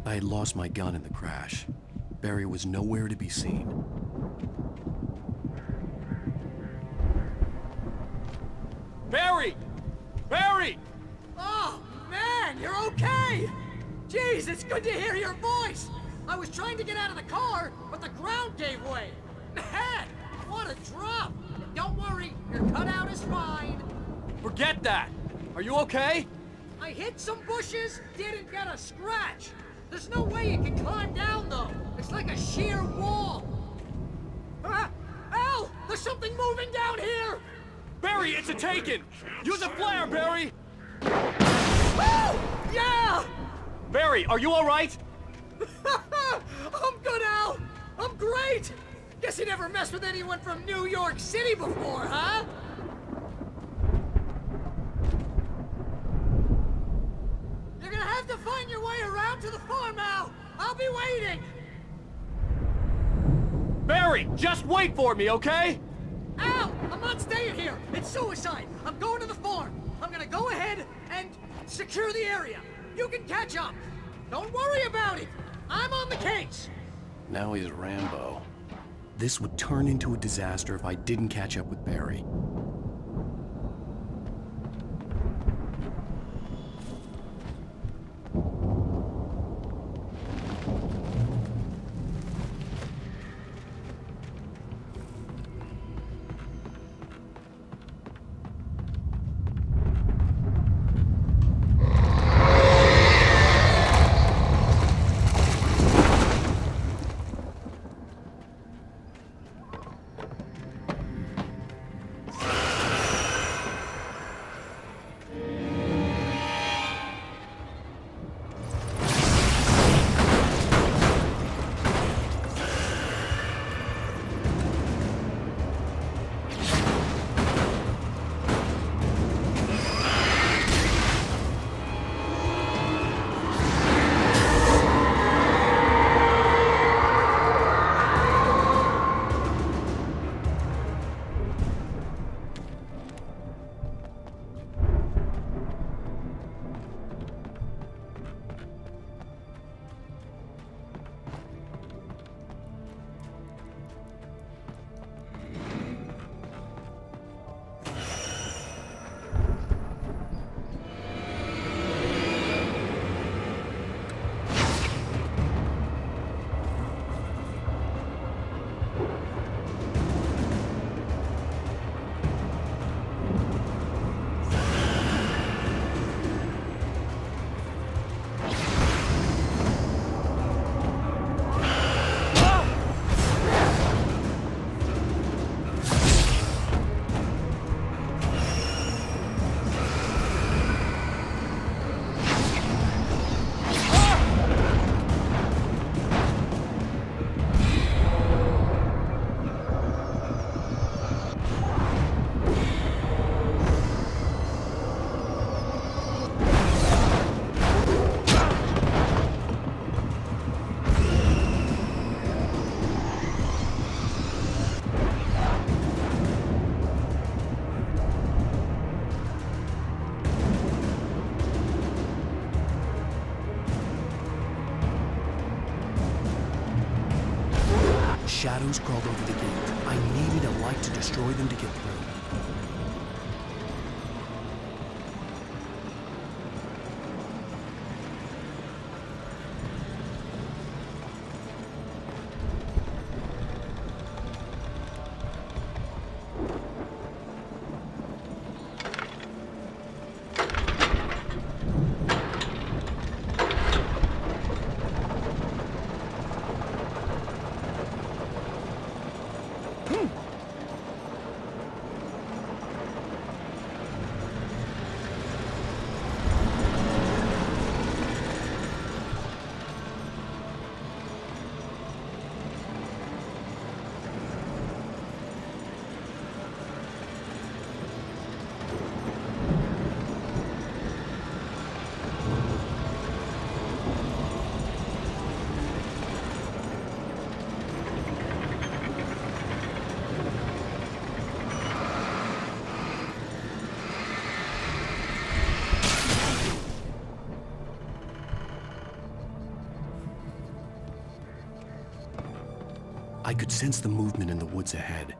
I had lost my gun in the crash. Barry was nowhere to be seen. Barry! Barry! Oh, man, you're okay! Jeez, it's good to hear your voice! I was trying to get out of the car, but the ground gave way. Man, what a drop! Don't worry, your cutout is fine. Forget that! Are you okay? I hit some bushes, didn't get a scratch. There's no way you can climb down, though. It's like a sheer wall. Al! There's something moving down here! Barry, it's a taken! Use a flare, Barry! Woo! Yeah! Barry, are you alright? I'm good, Al! I'm great! Guess you never messed with anyone from New York City before, huh? You're gonna have to find your way around to the farm, Al! I'll be waiting! Barry, just wait for me, okay? Al! I'm not staying here! It's suicide! I'm going to the farm! I'm gonna go ahead and secure the area! You can catch up! Don't worry about it! I'm on the case! Now he's Rambo. This would turn into a disaster if I didn't catch up with Barry. Shadows crawled over the gate. I needed a light to destroy them to get through. I could sense the movement in the woods ahead.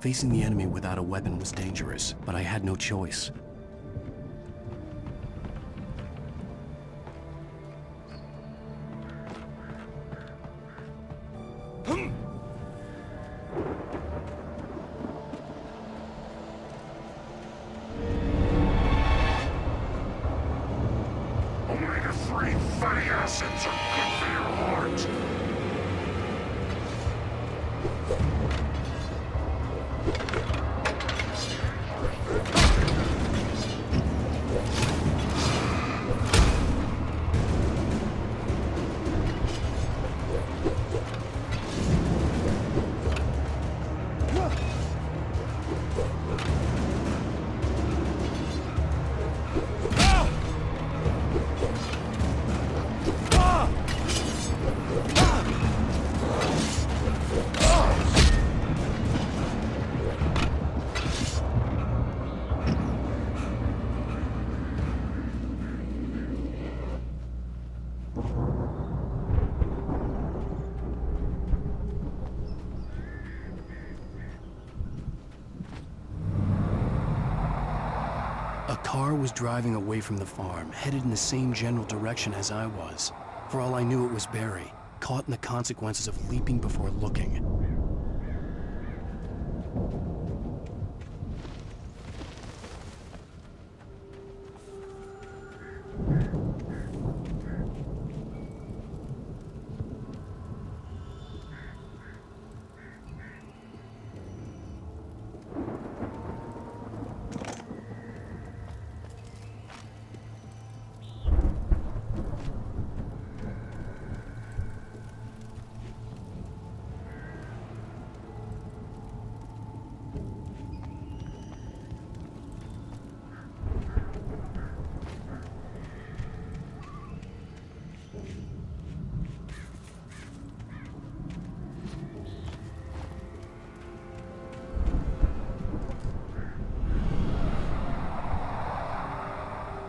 Facing the enemy without a weapon was dangerous, but I had no choice. Omega-3 fatty acids are good for your heart. A car was driving away from the farm, headed in the same general direction as I was. For all I knew, it was Barry, caught in the consequences of leaping before looking.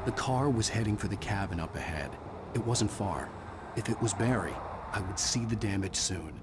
The car was heading for the cabin up ahead. It wasn't far. If it was Barry, I would see the damage soon.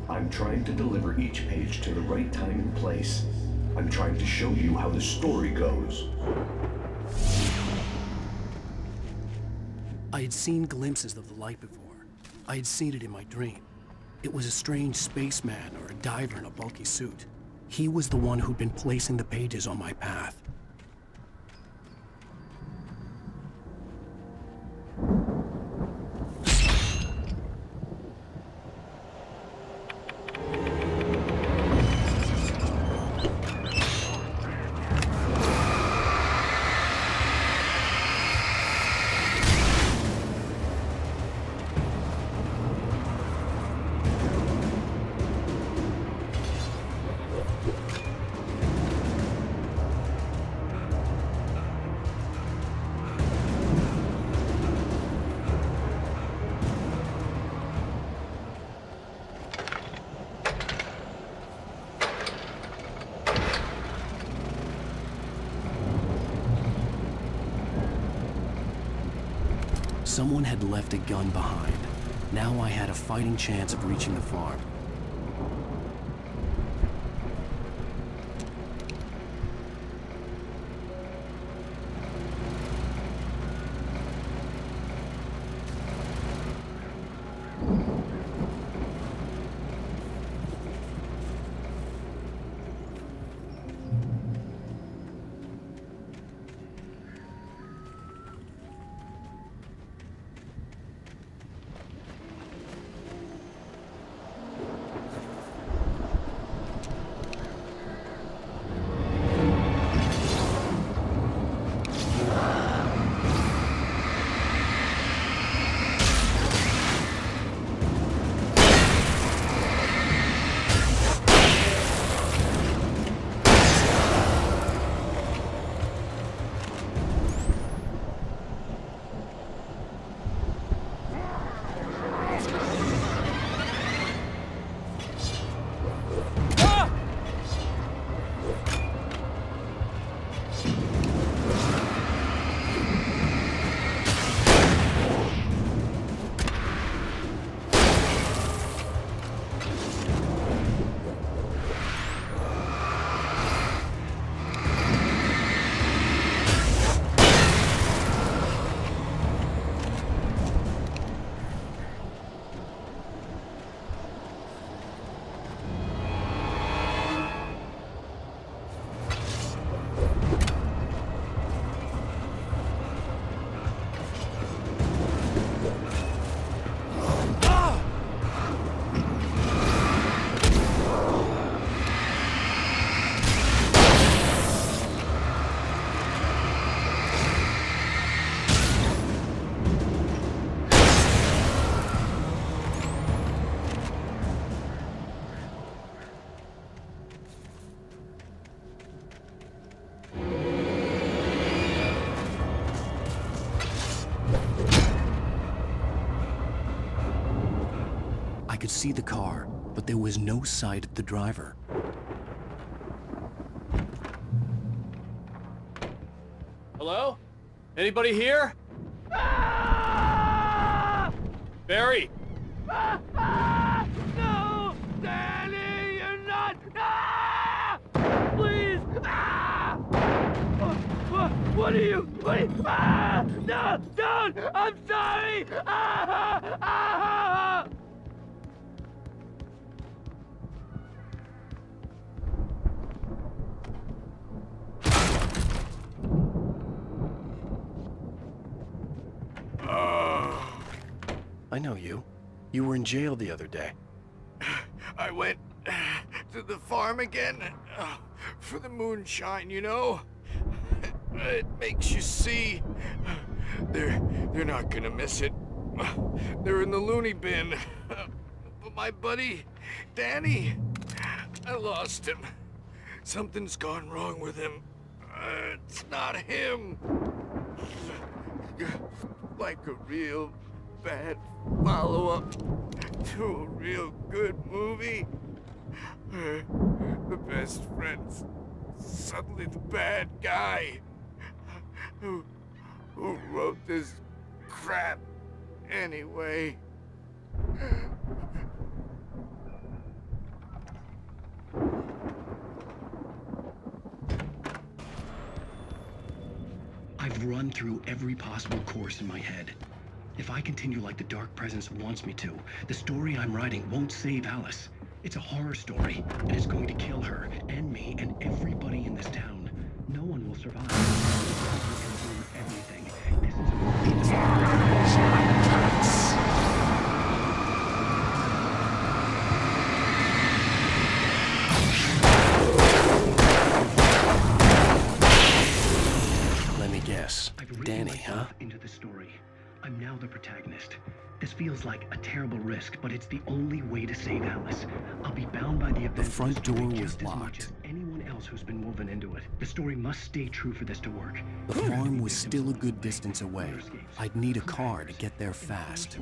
I'm trying to deliver each page to the right time and place. I'm trying to show you how the story goes. I had seen glimpses of the light before. I had seen it in my dream. It was a strange spaceman or a diver in a bulky suit. He was the one who'd been placing the pages on my path. Someone had left a gun behind. Now I had a fighting chance of reaching the farm. could see the car, but there was no sight of the driver. Hello? Anybody here? Barry! No! Danny, you're not! Ah! Please! Ah! What are you? Ah! No! Don't! I'm sorry! Ah! Ah! I know you. You were in jail the other day. I went to the farm again for the moonshine, you know? It makes you see. They're not gonna miss it. They're in the loony bin. But my buddy, Danny, I lost him. Something's gone wrong with him. It's not him. Like a real bad follow-up to a real good movie. The best friend's suddenly the bad guy. Who wrote this crap anyway? I've run through every possible course in my head. If I continue like the Dark Presence wants me to, the story I'm writing won't save Alice. It's a horror story, and it's going to kill her, and me, and everybody in this town. No one will survive. Everything. This is Let me guess. Danny, huh? Into the story. I'm now the protagonist. This feels like a terrible risk, but it's the only way to save Alice. I'll be bound by the events. The front door was locked. Anyone else who's been woven into it. The story must stay true for this to work. The farm was still a good distance away. I'd need a car to get there fast.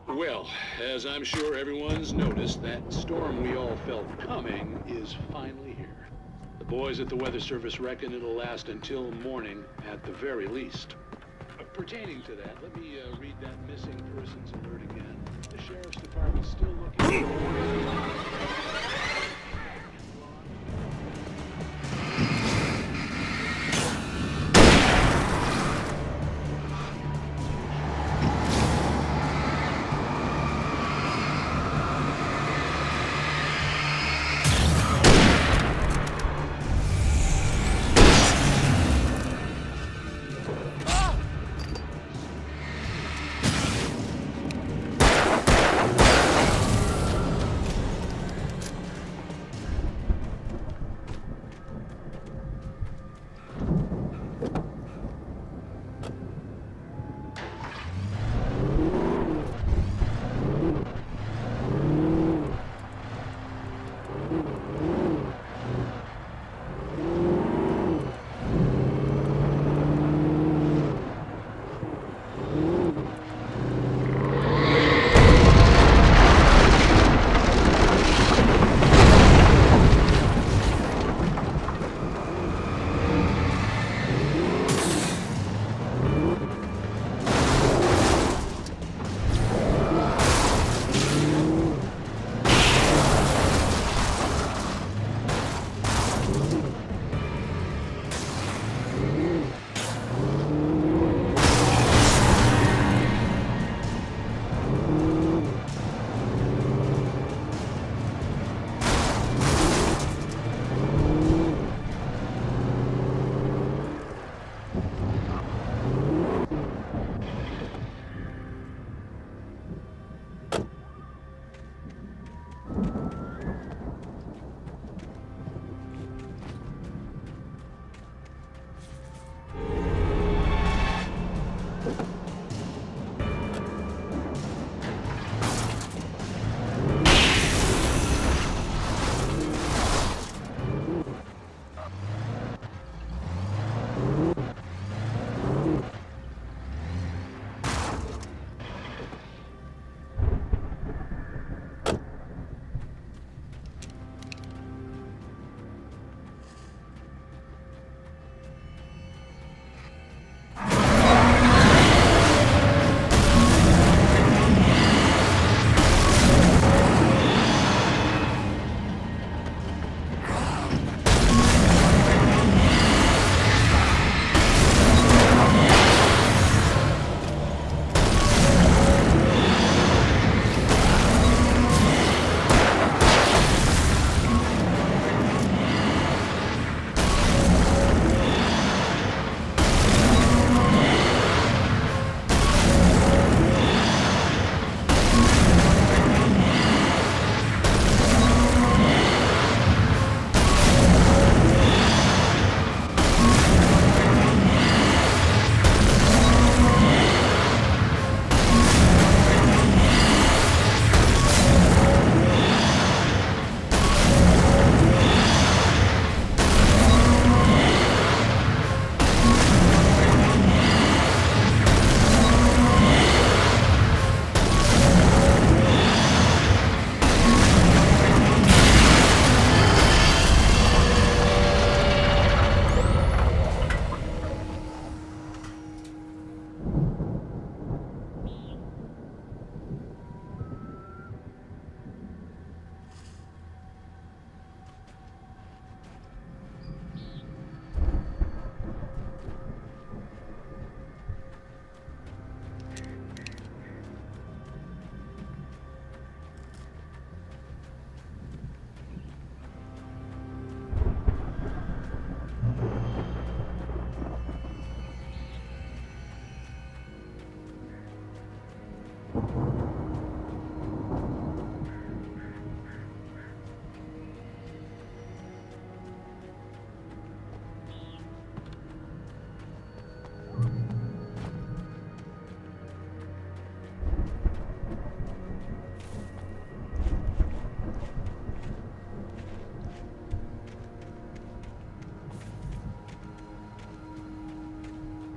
Well, as I'm sure everyone's noticed, that storm we all felt coming is finally here. The boys at the Weather Service reckon it'll last until morning at the very least. Pertaining to that, let me read that missing persons alert again. The Sheriff's Department's still looking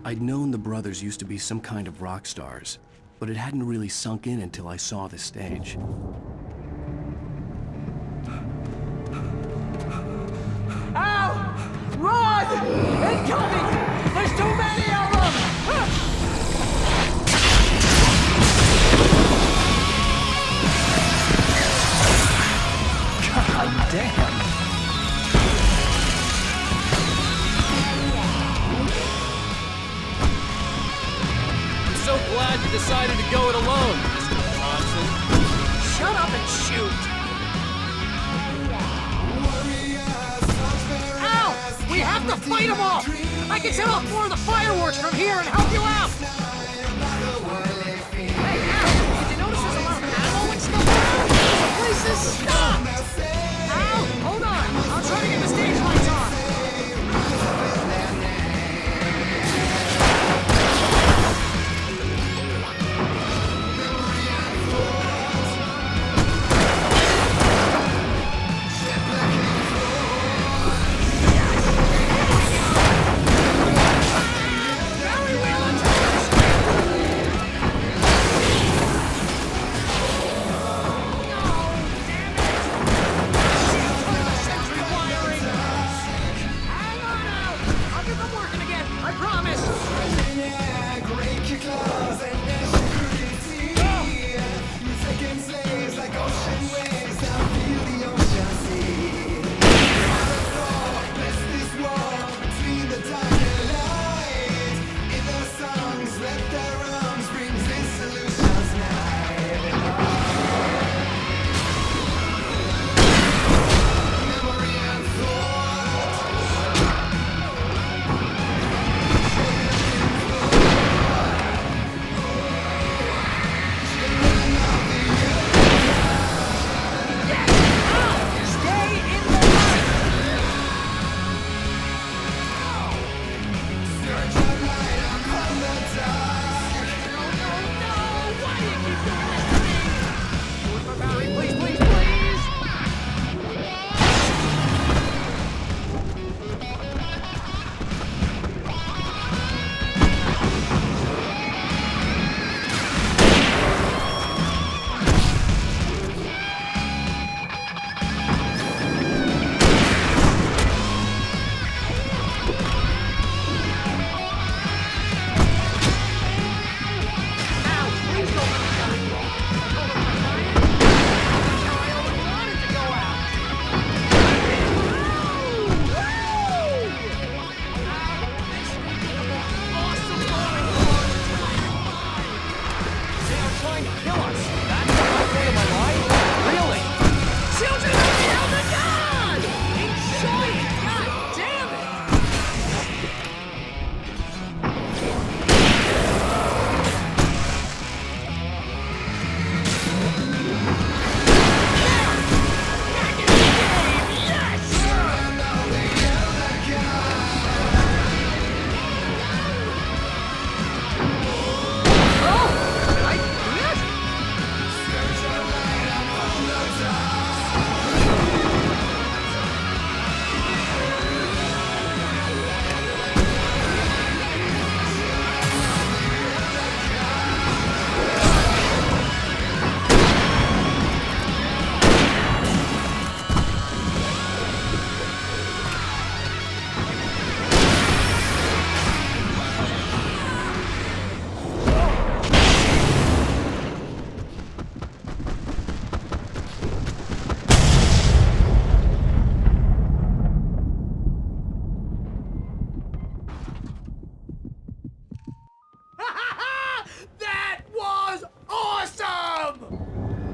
I'd known the brothers used to be some kind of rock stars, but it hadn't really sunk in until I saw the stage. Ow! Run! Incoming! There's too many of them! God damn! I'm so glad you decided to go it alone, Mr. Johnson. Shut up and shoot! Ow! We have to fight them off! I can set off more of the fireworks from here and help you out! Hey, Al! Did you notice there's a lot of ammo and stuff around? The place is stopped! Al, hold on! I'll try to get the stage lights on!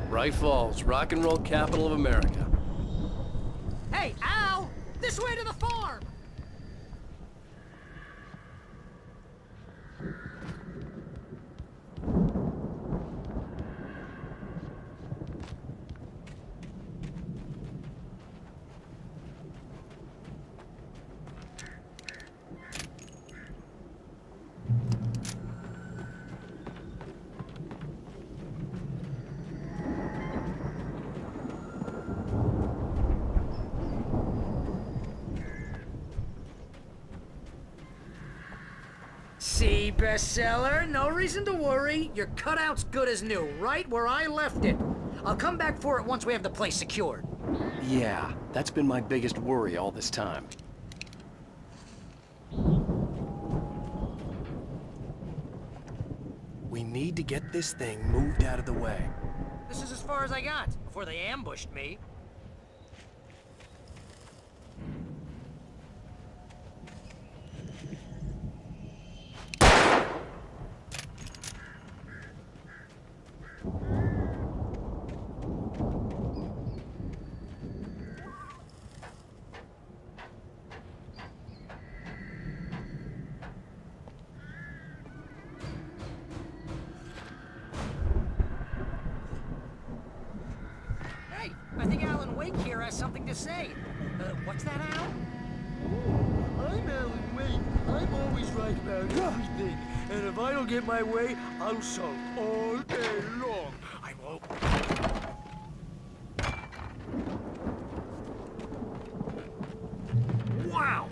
Bright Falls, rock and roll capital of America. Hey, Al! This way to the farm! bestseller. No reason to worry. Your cutout's good as new, right where I left it. I'll come back for it once we have the place secured. Yeah, that's been my biggest worry all this time. We need to get this thing moved out of the way. This is as far as I got before they ambushed me. Hey, I think Alan Wake here has something to say. What's that, Al? I'm Alan Wake. I'm always right about everything. And if I don't get my way, I'll sulk all day long. I won't. Wow!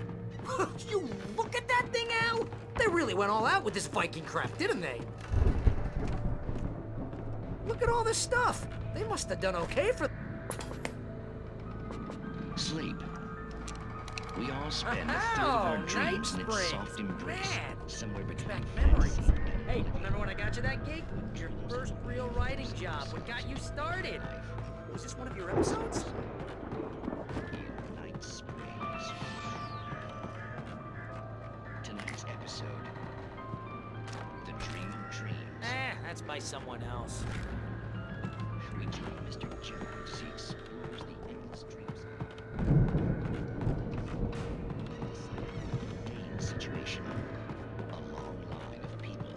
You look at that thing, Al! They really went all out with this Viking crap, didn't they? Look at all this stuff. They must have done okay for... Sleep. We all spend a third of our dreams in its soft embrace, Man, somewhere brings between back memories. fantasy and Hey, remember when I got you that gig? Your first real writing job. What got you started? Was this one of your episodes? in night springs. Tonight's episode, The Dream of Dreams. That's by someone else. We join Mr. Jones as he explores the endless dreams. Dane situation. A long line of people.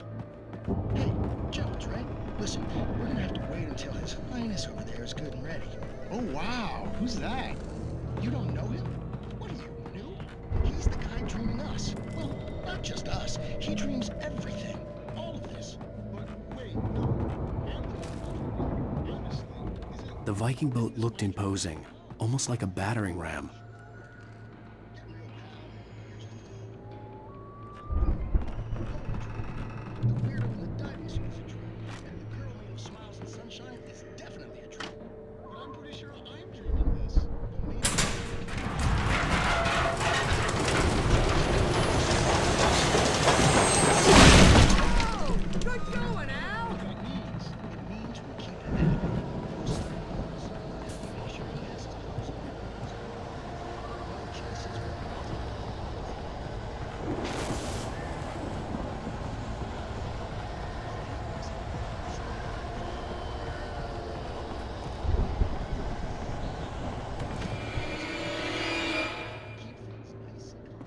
Hey, Jones, right? Listen, we're gonna have to wait until His Highness over there is good and ready. Oh, wow. Who's that? You don't know him? What are you, new? He's the guy dreaming us. Well, not just us. He dreams everything. All of this. But wait, no. Honestly, is it... The Viking boat looked imposing, almost like a battering ram. The weirdo in the diving suit is a dream, and the girl made of smiles and sunshine is definitely a dream. But I'm pretty sure I'm dreaming this. But maybe... Oh, good going, Al! What that means? It means we keep an eye on him. Make sure he has his nose on it. No chances we're keep things nice and calm.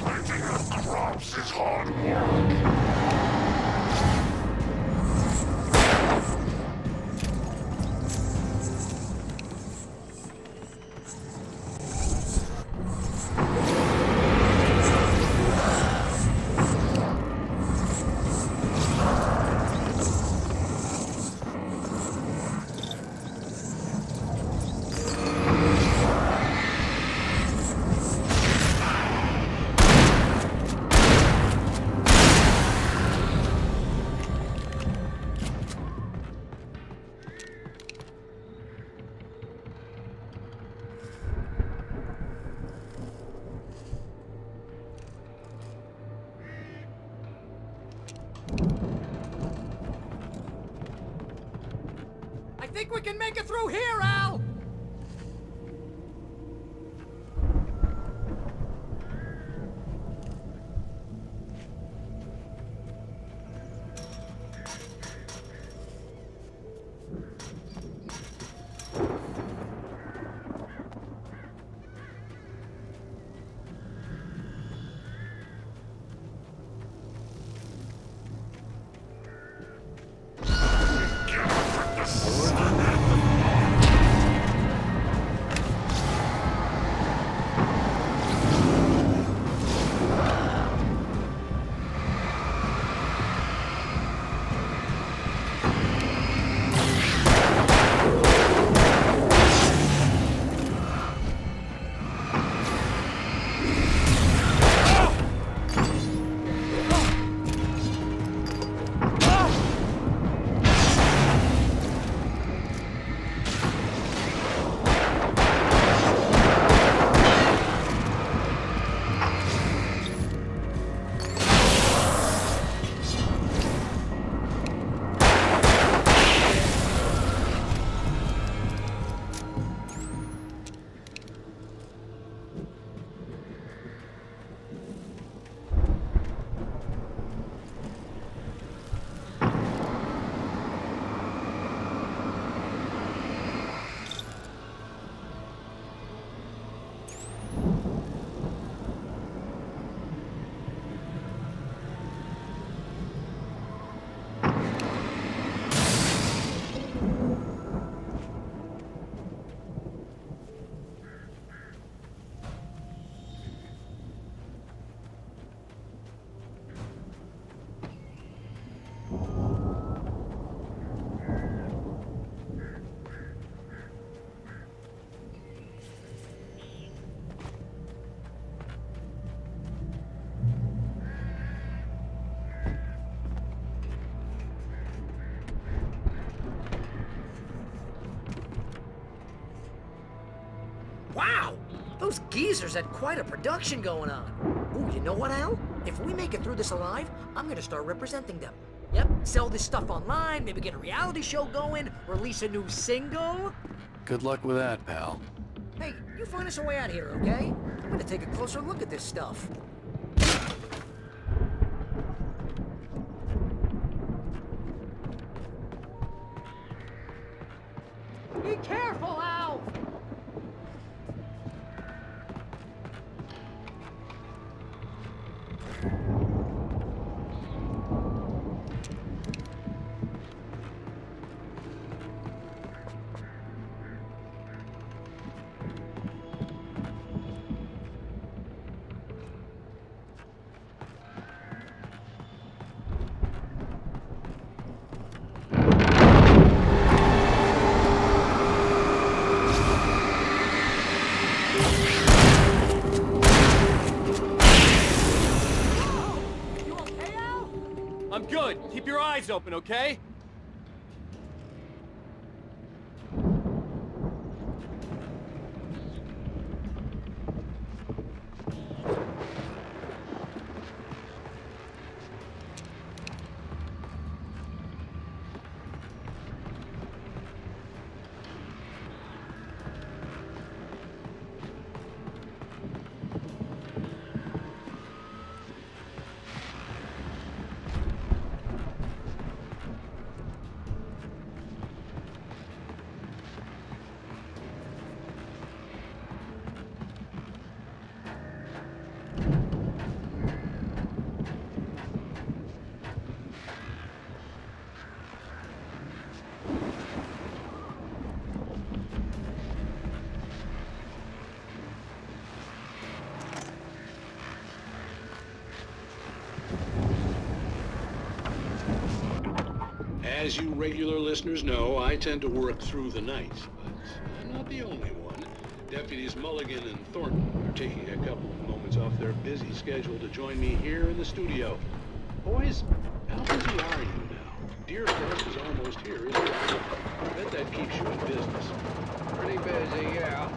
Making up crops is hard work. I think we can make it through here, Al! Wow! Those geezers had quite a production going on. Ooh, you know what, Al? If we make it through this alive, I'm gonna start representing them. Yep, sell this stuff online, maybe get a reality show going, release a new single. Good luck with that, pal. Hey, you find us a way out of here, okay? I'm gonna take a closer look at this stuff. Be careful, Al! I'm good. Keep your eyes open, okay? As you regular listeners know, I tend to work through the night, but I'm not the only one. Deputies Mulligan and Thornton are taking a couple of moments off their busy schedule to join me here in the studio. Boys, how busy are you now? Deer Forest is almost here, isn't it? I bet that keeps you in business. Pretty busy, yeah.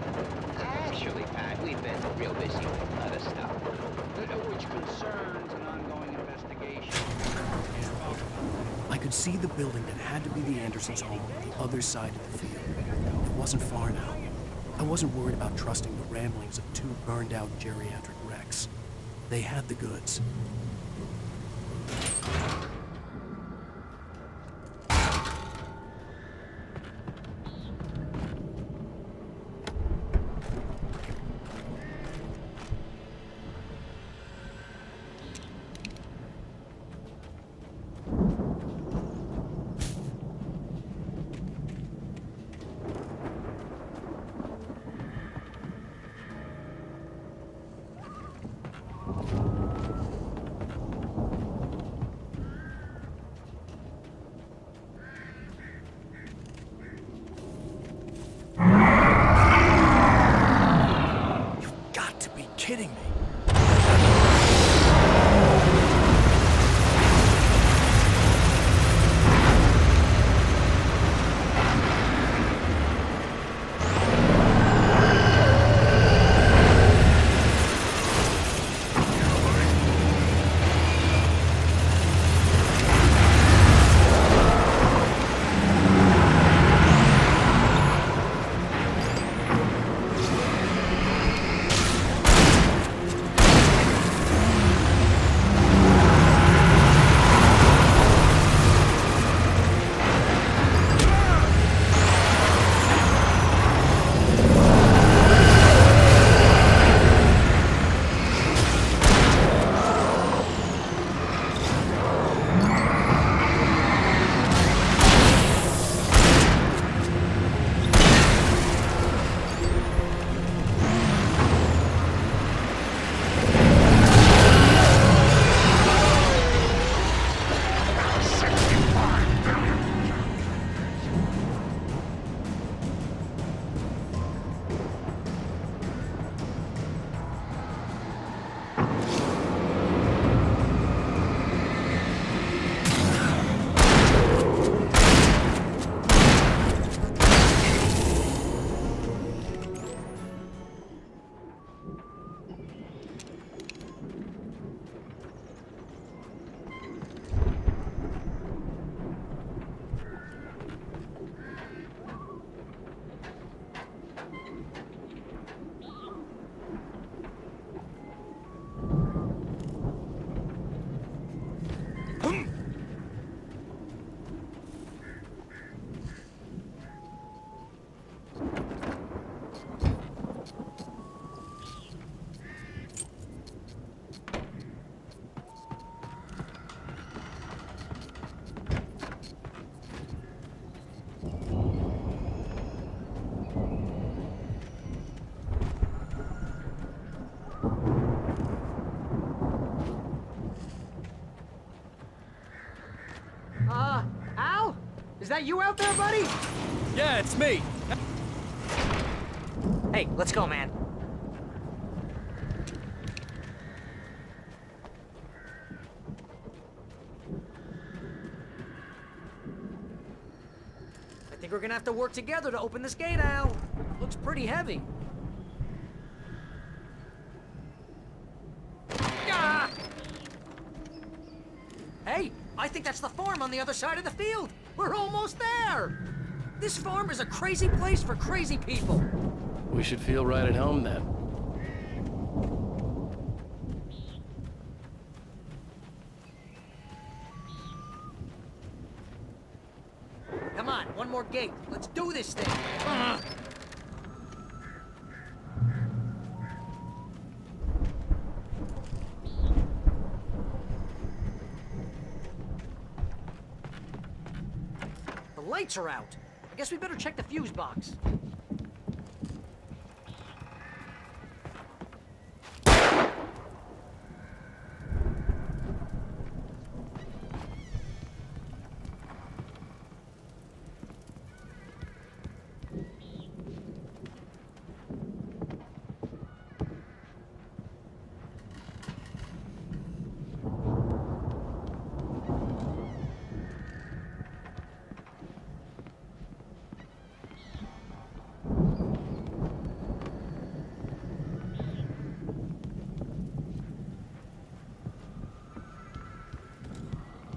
Actually, Pat, we've been real busy with other stuff, which concerns an ongoing investigation. I could see the building that had to be the Andersons' home on the other side of the field. It wasn't far now. I wasn't worried about trusting the ramblings of two burned-out geriatric wrecks. They had the goods. that you out there, buddy? Yeah, it's me. Hey, let's go, man. I think we're gonna have to work together to open this gate, Al. Looks pretty heavy. Ah! Hey, I think that's the farm on the other side of the field. We're almost there. This farm is a crazy place for crazy people. We should feel right at home then. Come on, one more gate. Let's do this thing. The lights are out. I guess we better check the fuse box.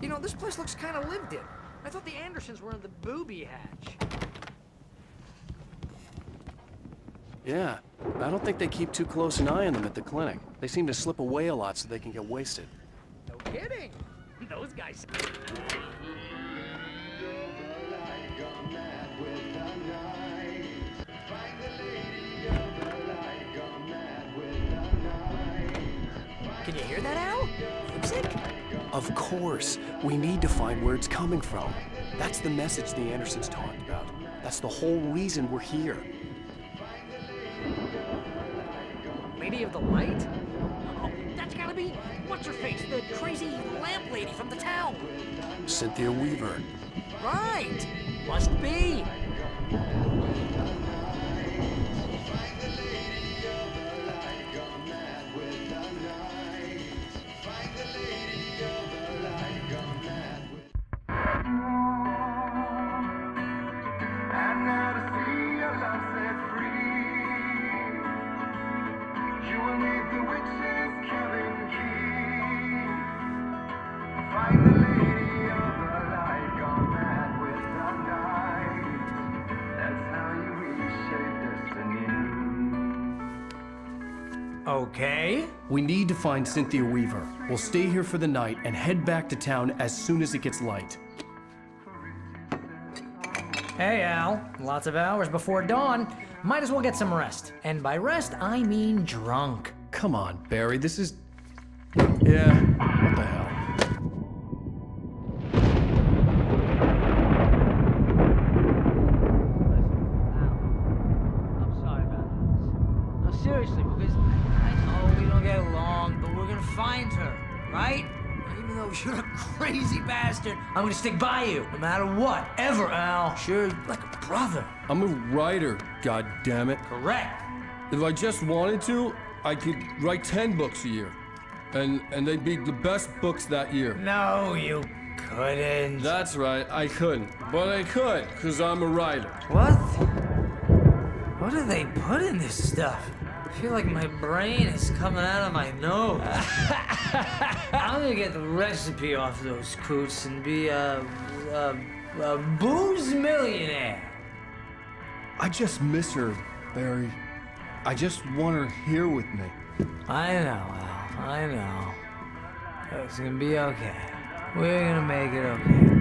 You know, this place looks kind of lived in. I thought the Andersons were in the booby hatch. Yeah, I don't think they keep too close an eye on them at the clinic. They seem to slip away a lot so they can get wasted. No kidding. Those guys... Can you hear that, Al? Music? Of course. We need to find where it's coming from. That's the message the Andersons talked about. That's the whole reason we're here. Lady of the Light? Oh, that's gotta be... What's-her-face? The crazy lamp lady from the town. Cynthia Weaver. Right! Must be. Okay. We need to find Cynthia Weaver. We'll stay here for the night and head back to town as soon as it gets light. Hey, Al. Lots of hours before dawn. Might as well get some rest. And by rest, I mean drunk. Come on, Barry, this is... Yeah, what the hell? I'm sorry about this. No, seriously, because I know we don't get along, but we're gonna find her, right? Even though you're a crazy bastard, I'm gonna stick by you, no matter what, ever, Al. Sure, like a brother. I'm a writer, goddammit. Correct. If I just wanted to, I could write 10 books a year. And they'd be the best books that year. No, you couldn't. That's right, I couldn't. But I could, because I'm a writer. What? What do they put in this stuff? I feel like my brain is coming out of my nose. I'm gonna get the recipe off those coots and be a booze millionaire. I just miss her, Barry. I just want her here with me. I know, Al. I know. It's gonna be okay. We're gonna make it okay.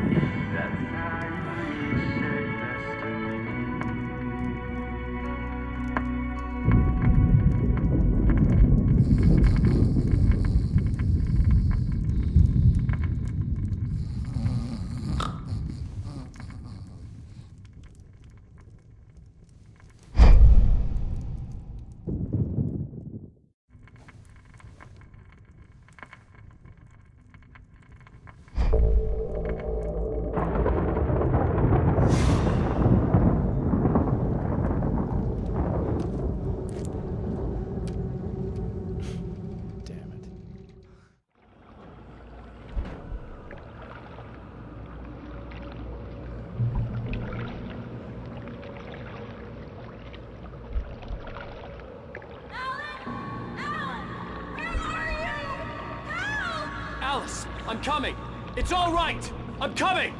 Alice, I'm coming! It's all right! I'm coming!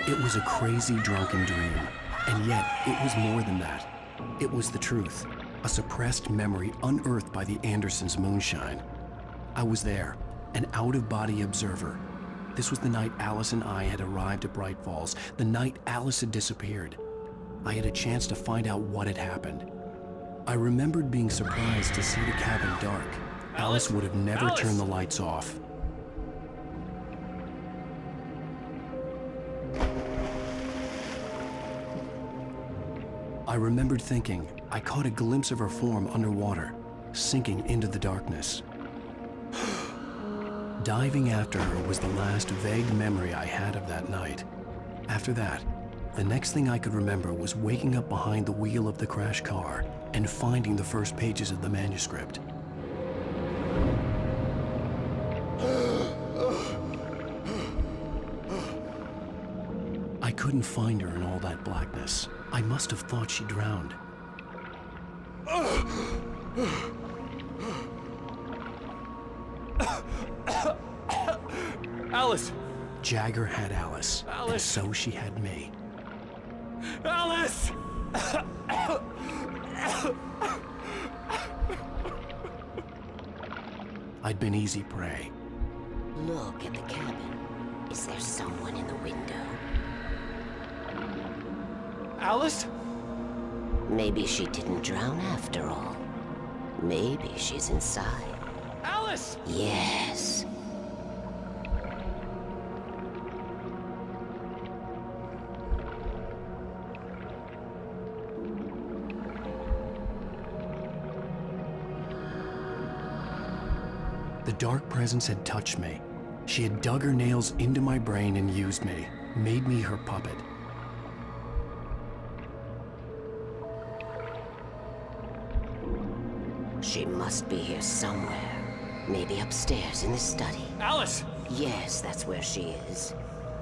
It was a crazy, drunken dream, and yet it was more than that. It was the truth, a suppressed memory unearthed by the Andersons' moonshine. I was there, an out-of-body observer. This was the night Alice and I had arrived at Bright Falls, the night Alice had disappeared. I had a chance to find out what had happened. I remembered being surprised to see the cabin dark. Alice would have never turned the lights off. I remembered thinking I caught a glimpse of her form underwater, sinking into the darkness. Diving after her was the last vague memory I had of that night. After that, the next thing I could remember was waking up behind the wheel of the crashed car and finding the first pages of the manuscript. I couldn't find her in all that blackness. I must have thought she drowned. Alice! Jagger had Alice, and so she had me. Alice! I'd been easy prey. Look at the cabin. Is there someone in the window? Alice? Maybe she didn't drown after all. Maybe she's inside. Alice! Yes. The dark presence had touched me. She had dug her nails into my brain and used me, made me her puppet. She must be here somewhere. Maybe upstairs in the study. Alice! Yes, that's where she is.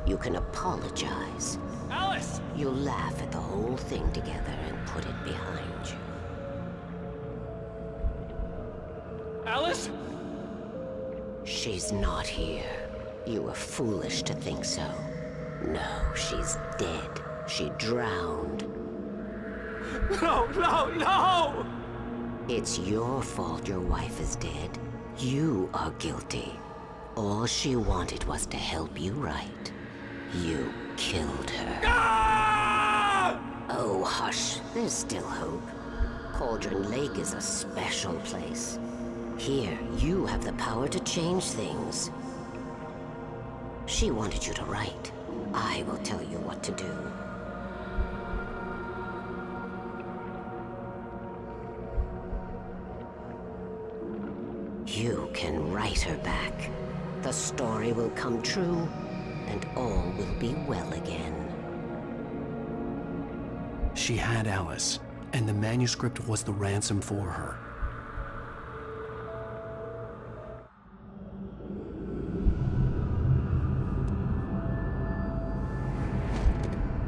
You can apologize. Alice! You'll laugh at the whole thing together and put it behind you. Alice? She's not here. You were foolish to think so. No, she's dead. She drowned. No, no, no! It's your fault your wife is dead. You are guilty. All she wanted was to help you right. You killed her. Ah! Oh, hush. There's still hope. Cauldron Lake is a special place. Here, you have the power to change things. She wanted you to write. I will tell you what to do. You can write her back. The story will come true, and all will be well again. She had Alice, and the manuscript was the ransom for her.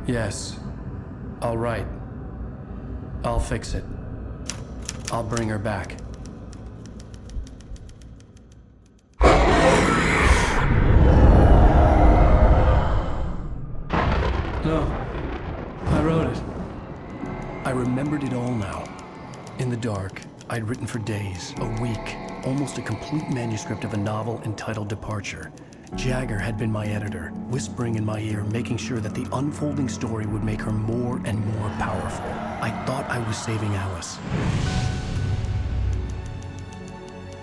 Yes. All right. I'll fix it. I'll bring her back. No. I wrote it. I remembered it all now. In the dark, I'd written for days, a week, almost a complete manuscript of a novel entitled Departure. Jagger had been my editor, whispering in my ear, making sure that the unfolding story would make her more and more powerful. I thought I was saving Alice.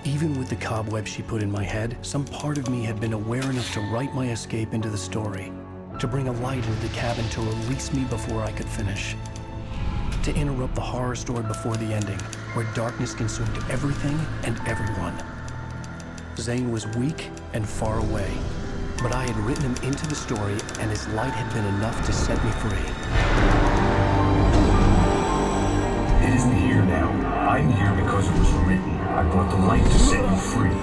Even with the cobwebs she put in my head, some part of me had been aware enough to write my escape into the story, to bring a light into the cabin to release me before I could finish, to interrupt the horror story before the ending, where darkness consumed everything and everyone. Zane was weak and far away, but I had written him into the story, and his light had been enough to set me free. It isn't here now. I'm here because it was written. I brought the light to set you free.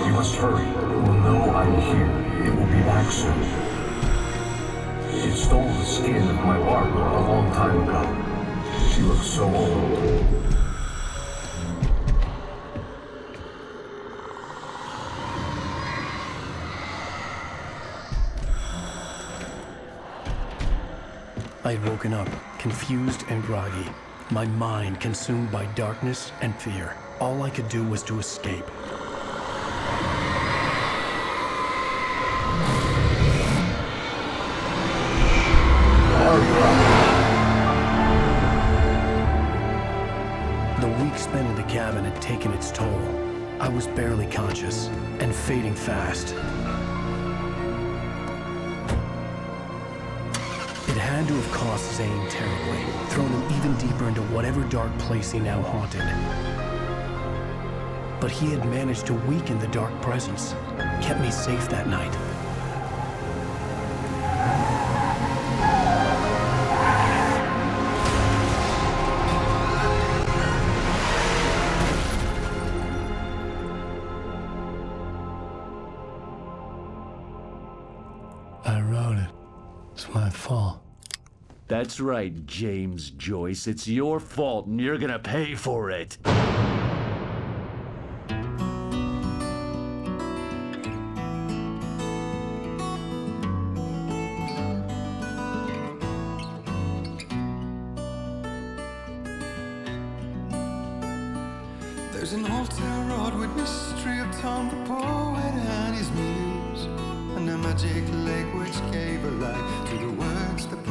You must hurry. It will know I'm here. It will be back soon. It stole the skin of my Barbara a long time ago. She looks so old. I had woken up, confused and groggy, my mind consumed by darkness and fear. All I could do was to escape. The week spent in the cabin had taken its toll. I was barely conscious and fading fast. It had to have cost Zane terribly, thrown him even deeper into whatever dark place he now haunted. But he had managed to weaken the dark presence, kept me safe that night. I wrote it. It's my fault. That's right, James Joyce. It's your fault, and you're gonna pay for it. There's an old town road with mystery of Tom the poet and his muse, and a magic lake which gave a light to the words the poet